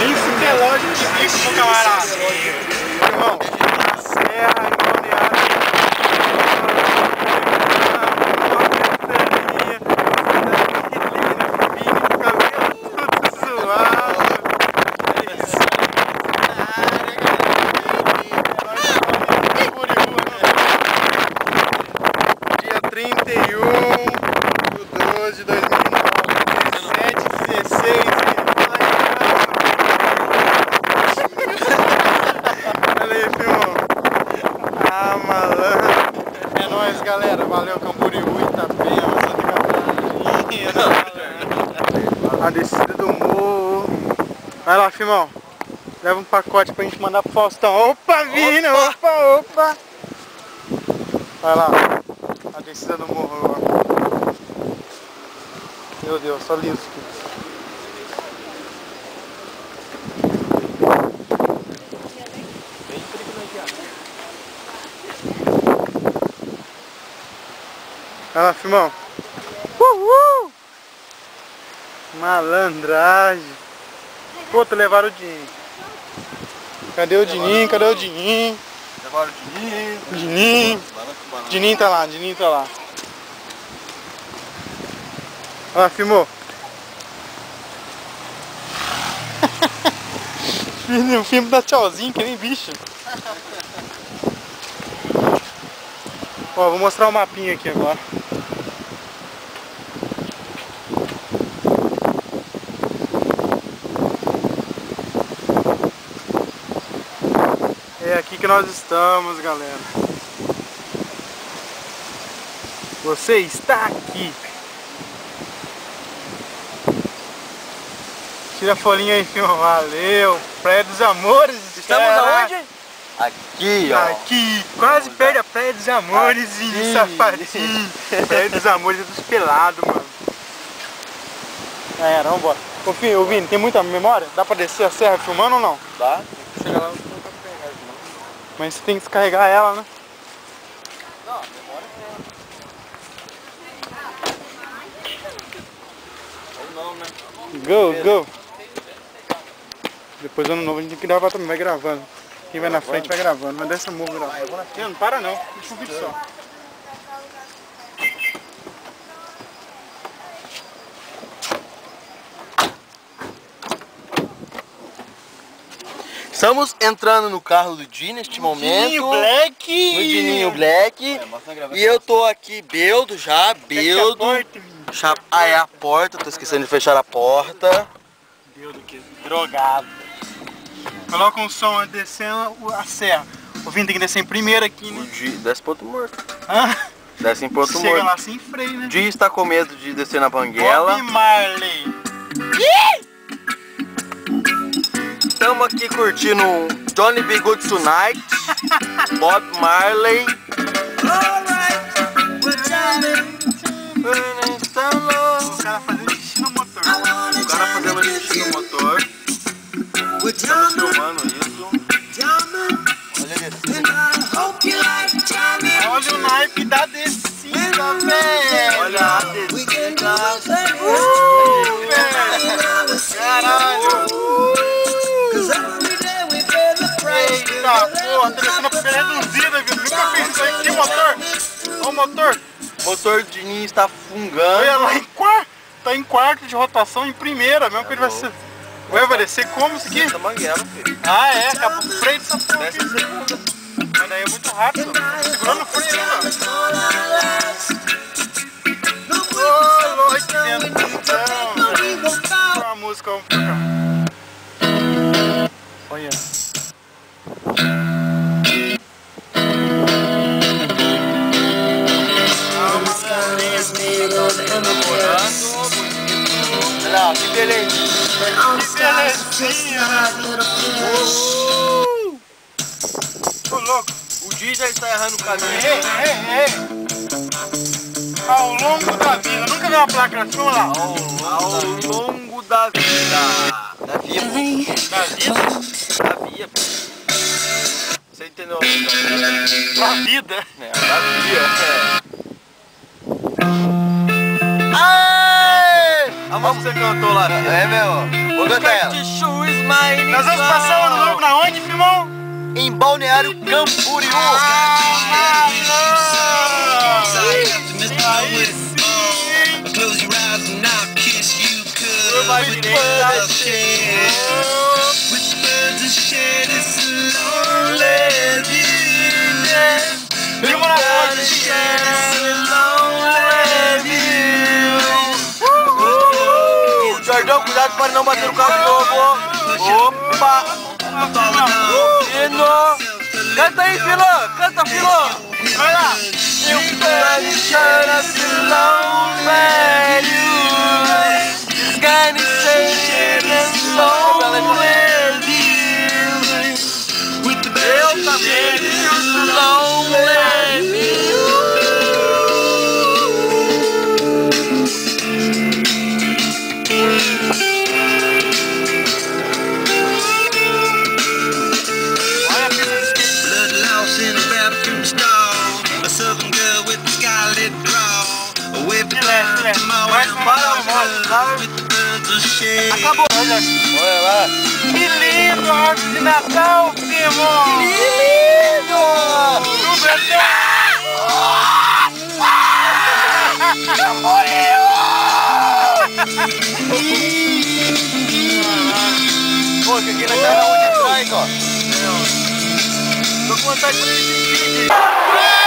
Isso que é lógico de bicho, meu camarada. Irmão, a serra e balneário. Dia 31/12/2009, 17h16. Olha aí, filmão. Ah, malandro. É nóis, galera. Valeu, Camboriú, Itapema, Santa Catarina. A descida do morro. Vai lá, filmão. Leva um pacote pra gente mandar pro Faustão. Opa, Vina! Opa, opa! Vai lá. A descida do morro agora. Meu Deus, só liso aqui. Vai lá, filmão. Uhul! Malandragem. Puta, levaram o Dininho. Cadê o Dininho? Cadê o Dininho? Levaram o Dininho. Dininho. Dininho tá lá, Dininho tá lá. Olha lá, filmou. O filme dá tchauzinho, que nem bicho. Ó, vou mostrar o mapinha aqui agora. É aqui que nós estamos, galera. Você está aqui. Tira a folhinha aí, filho. Valeu. Praia dos Amores. Estamos aonde? Aqui, ó. Aqui. Quase perto da Praia dos Amores, Vini, safadinho. Praia dos Amores é dos pelados, mano. Já era, vambora. Ô, Vini, tem muita memória? Dá pra descer a serra filmando ou não? Dá. Chega lá, não dá pra pegar, não. Mas você tem que descarregar ela, né? Não, memória é. Ou não, né? Go, go. Depois do ano novo a gente tem que gravar também, vai gravando. Quem vai na frente vai gravando, mas dessa morro gravando. Eu vou na frente. Não para não, deixa um vídeo só. Estamos entrando no carro do Di neste momento. Dininho Black! No Dininho Black. E eu tô aqui, beldo já, beldo. Ah, é a porta, tô esquecendo de fechar a porta. Beldo que drogado. Coloca um som descendo a serra. O Vini tem que descer em primeiro aqui, né? O Di desce pro outro morto. Hã? Desce em ponto Chega morto. lá sem freio, né? O Di está com medo de descer na banguela. Bob Marley. Estamos aqui curtindo Johnny B. Good Tonight, Bob Marley. O cara fazendo xixi no motor. O cara fazendo xixi no motor. Estamos filmando isso. Olha o naipe da descida, velho. Olha a descida. Caralho. Eita porra, tá descendo a pista reduzida, viu? Nunca fiz isso aí. Que motor? Olha o motor. O motor de Ninho está fungando. Olha lá, tá em quarto de rotação, em primeira, mesmo que ele vai ser... Ué, vai descer como isso aqui? Essa manguela, filho. Ah, é, acabou o freio dessa porra Desce aqui. a segunda. Mas daí é muito rápido. Tô segurando o freio ainda. Ô, louco, que dentro então. Uma música, vamos pra cá. Olha. Olha lá, que beleza. Que belezinha. Ô, louco. O Di já está errando o caminho. Ei. Ao longo da vida. Nunca viu uma placa assim, vamos lá. Ao longo da vida. Da via. Da vida? Da via. Você entendeu? Da vida. É, da via. É. música que você cantou lá, filho. É, meu. Vou cantar ela. Nós vamos passar o ano novo na onde, filmão? Em Balneário Camboriú. Jordão, cuidado para não bater no carro de novo. Opa! Fino! Canta aí, Filo! Canta, Filo! Vai lá! You better shut up alone, man. This guy is saying it's lonely. Eu também lonely. Acabou! Olha lá! Que lindo! Árvore de Natal, primo! Que lindo! Tudo é Pô, que aqui na cara onde atrás, ó. Tô com vontade de fazer esse vídeo.